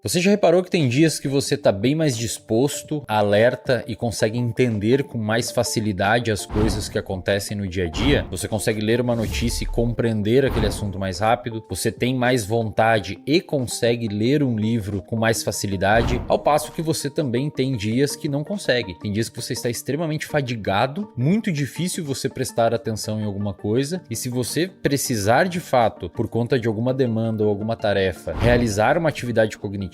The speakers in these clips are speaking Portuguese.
Você já reparou que tem dias que você está bem mais disposto, alerta e consegue entender com mais facilidade as coisas que acontecem no dia a dia? Você consegue ler uma notícia e compreender aquele assunto mais rápido? Você tem mais vontade e consegue ler um livro com mais facilidade? Ao passo que você também tem dias que não consegue. Tem dias que você está extremamente fadigado, muito difícil você prestar atenção em alguma coisa, e se você precisar de fato, por conta de alguma demanda ou alguma tarefa, realizar uma atividade cognitiva,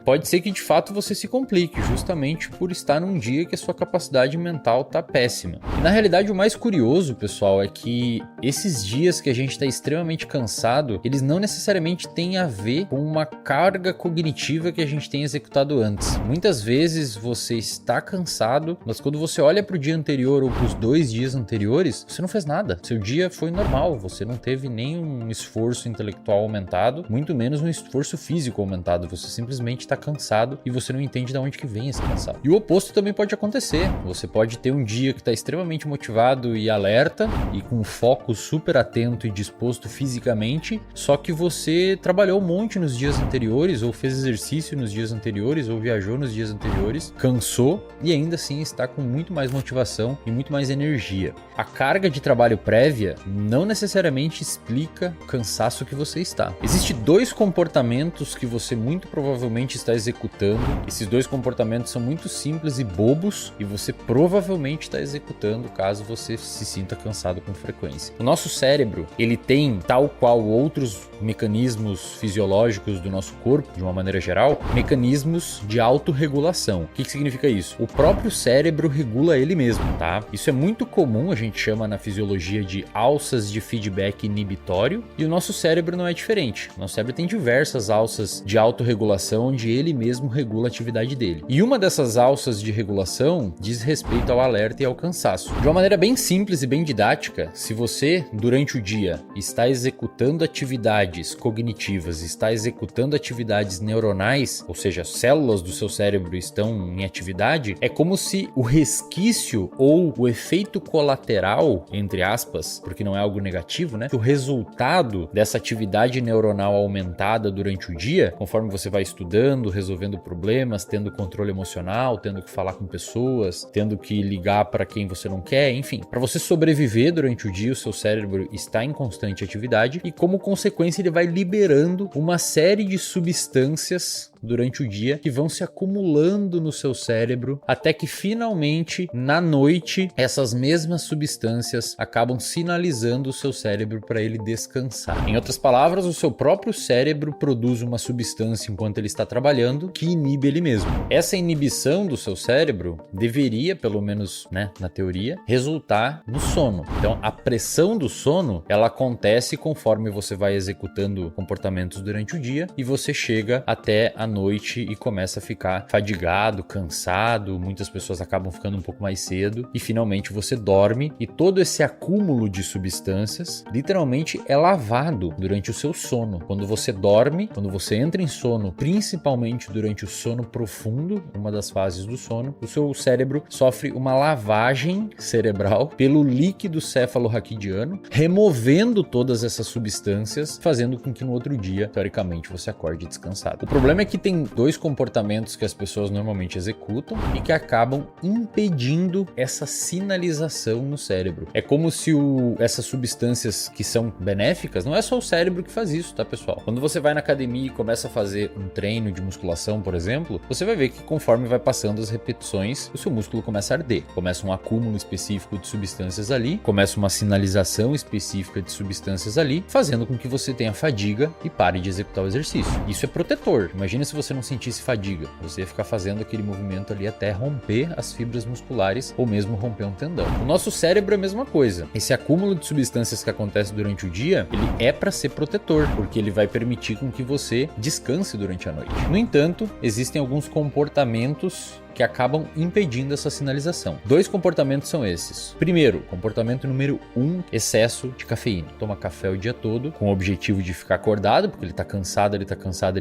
pode ser que de fato você se complique, justamente por estar num dia que a sua capacidade mental tá péssima. E na realidade o mais curioso, pessoal, é que esses dias que a gente está extremamente cansado, eles não necessariamente têm a ver com uma carga cognitiva que a gente tem executado antes. Muitas vezes você está cansado, mas quando você olha para o dia anterior ou para os 2 dias anteriores, você não fez nada. Seu dia foi normal, você não teve nenhum esforço intelectual aumentado, muito menos um esforço físico aumentado. Você simplesmente está cansado e você não entende de onde que vem esse cansaço. E o oposto também pode acontecer. Você pode ter um dia que está extremamente motivado e alerta e com foco super atento e disposto fisicamente, só que você trabalhou um monte nos dias anteriores, ou fez exercício nos dias anteriores, ou viajou nos dias anteriores, cansou e ainda assim está com muito mais motivação e muito mais energia. A carga de trabalho prévia não necessariamente explica o cansaço que você está. Existem 2 comportamentos que você muito provavelmente está executando. Esses 2 comportamentos são muito simples e bobos e você provavelmente está executando caso você se sinta cansado com frequência. O nosso cérebro, ele tem, tal qual outros mecanismos fisiológicos do nosso corpo, de uma maneira geral, mecanismos de autorregulação. O que significa isso? O próprio cérebro regula ele mesmo, tá? Isso é muito comum, a gente chama na fisiologia de alças de feedback inibitório, e o nosso cérebro não é diferente. O nosso cérebro tem diversas alças de autorregulação onde ele mesmo regula a atividade dele. E uma dessas alças de regulação diz respeito ao alerta e ao cansaço. De uma maneira bem simples e bem didática, se você, durante o dia, está executando atividades cognitivas, está executando atividades neuronais, ou seja, células do seu cérebro estão em atividade, é como se o resquício ou o efeito colateral, entre aspas, porque não é algo negativo, né? O resultado dessa atividade neuronal aumentada durante o dia, conforme você vai estudando, resolvendo problemas, tendo controle emocional, tendo que falar com pessoas, tendo que ligar para quem você não quer, enfim. Para você sobreviver durante o dia, o seu cérebro está em constante atividade e, como consequência, ele vai liberando uma série de substâncias durante o dia que vão se acumulando no seu cérebro até que finalmente, na noite, essas mesmas substâncias acabam sinalizando o seu cérebro para ele descansar. Em outras palavras, o seu próprio cérebro produz uma substância enquanto ele está trabalhando que inibe ele mesmo. Essa inibição do seu cérebro deveria, pelo menos, né, na teoria, resultar no sono. Então, a pressão do sono, ela acontece conforme você vai executando comportamentos durante o dia e você chega até a noite e começa a ficar fadigado, cansado, muitas pessoas acabam ficando um pouco mais cedo e finalmente você dorme e todo esse acúmulo de substâncias literalmente é lavado durante o seu sono. Quando você dorme, quando você entra em sono, principalmente durante o sono profundo, uma das fases do sono, o seu cérebro sofre uma lavagem cerebral pelo líquido cefalorraquidiano, removendo todas essas substâncias, fazendo com que no outro dia, teoricamente, você acorde descansado. O problema é que tem 2 comportamentos que as pessoas normalmente executam e que acabam impedindo essa sinalização no cérebro. É como se essas substâncias que são benéficas, não é só o cérebro que faz isso, tá, pessoal? Quando você vai na academia e começa a fazer um treino de musculação, por exemplo, você vai ver que conforme vai passando as repetições, o seu músculo começa a arder. Começa um acúmulo específico de substâncias ali, começa uma sinalização específica de substâncias ali, fazendo com que você tenha fadiga e pare de executar o exercício. Isso é protetor. Imagina se você não sentisse fadiga, você ia ficar fazendo aquele movimento ali até romper as fibras musculares ou mesmo romper um tendão. O nosso cérebro é a mesma coisa. Esse acúmulo de substâncias que acontece durante o dia, ele é para ser protetor, porque ele vai permitir com que você descanse durante a noite. No entanto, existem alguns comportamentos que acabam impedindo essa sinalização. 2 comportamentos são esses. Primeiro, comportamento número 1, excesso de cafeína. Toma café o dia todo com o objetivo de ficar acordado, porque ele tá cansado, ele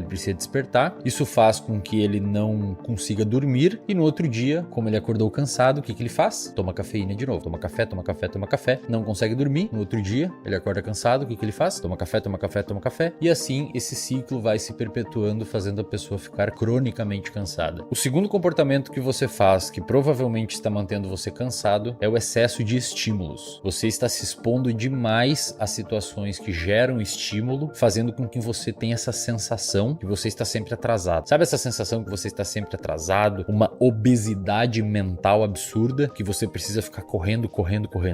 precisa despertar. Isso faz com que ele não consiga dormir e no outro dia, como ele acordou cansado, o que ele faz? Toma cafeína de novo. Toma café, toma café, toma café. Não consegue dormir. No outro dia, ele acorda cansado, o que ele faz? Toma café, toma café, toma café. E assim, esse ciclo vai se perpetuando, fazendo a pessoa ficar cronicamente cansada. O segundo comportamento que você faz, que provavelmente está mantendo você cansado, é o excesso de estímulos. Você está se expondo demais a situações que geram estímulo, fazendo com que você tenha essa sensação que você está sempre atrasado. Sabe essa sensação que você está sempre atrasado? Uma obesidade mental absurda, que você precisa ficar correndo.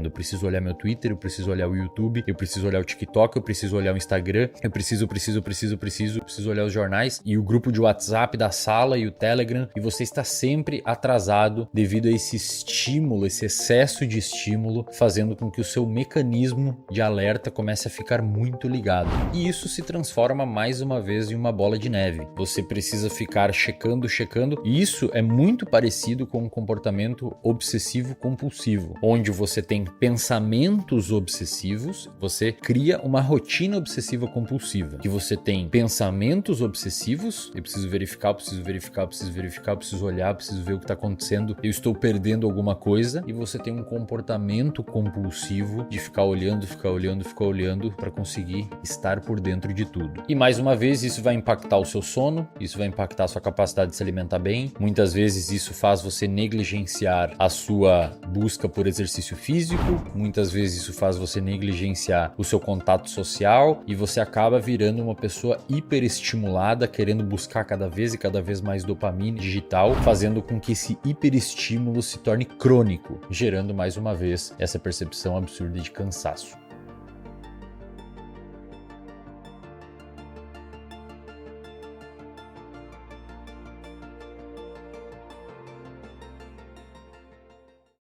Eu preciso olhar meu Twitter, eu preciso olhar o YouTube, eu preciso olhar o TikTok, eu preciso olhar o Instagram, eu preciso olhar os jornais e o grupo de WhatsApp da sala e o Telegram, e você está sempre atrasado devido a esse estímulo, esse excesso de estímulo, fazendo com que o seu mecanismo de alerta comece a ficar muito ligado. E isso se transforma mais uma vez em uma bola de neve. Você precisa ficar checando, e isso é muito parecido com um comportamento obsessivo compulsivo, onde você tem pensamentos obsessivos, você cria uma rotina obsessiva compulsiva, que você tem pensamentos obsessivos, eu preciso verificar, eu preciso olhar, eu preciso ver o que está acontecendo, eu estou perdendo alguma coisa, e você tem um comportamento compulsivo de ficar olhando para conseguir estar por dentro de tudo. E mais uma vez, isso vai impactar o seu sono, isso vai impactar a sua capacidade de se alimentar bem, muitas vezes isso faz você negligenciar a sua busca por exercício físico, muitas vezes isso faz você negligenciar o seu contato social, e você acaba virando uma pessoa hiperestimulada, querendo buscar cada vez mais dopamina digital, fazendo com que esse hiperestímulo se torne crônico, gerando mais uma vez essa percepção absurda de cansaço.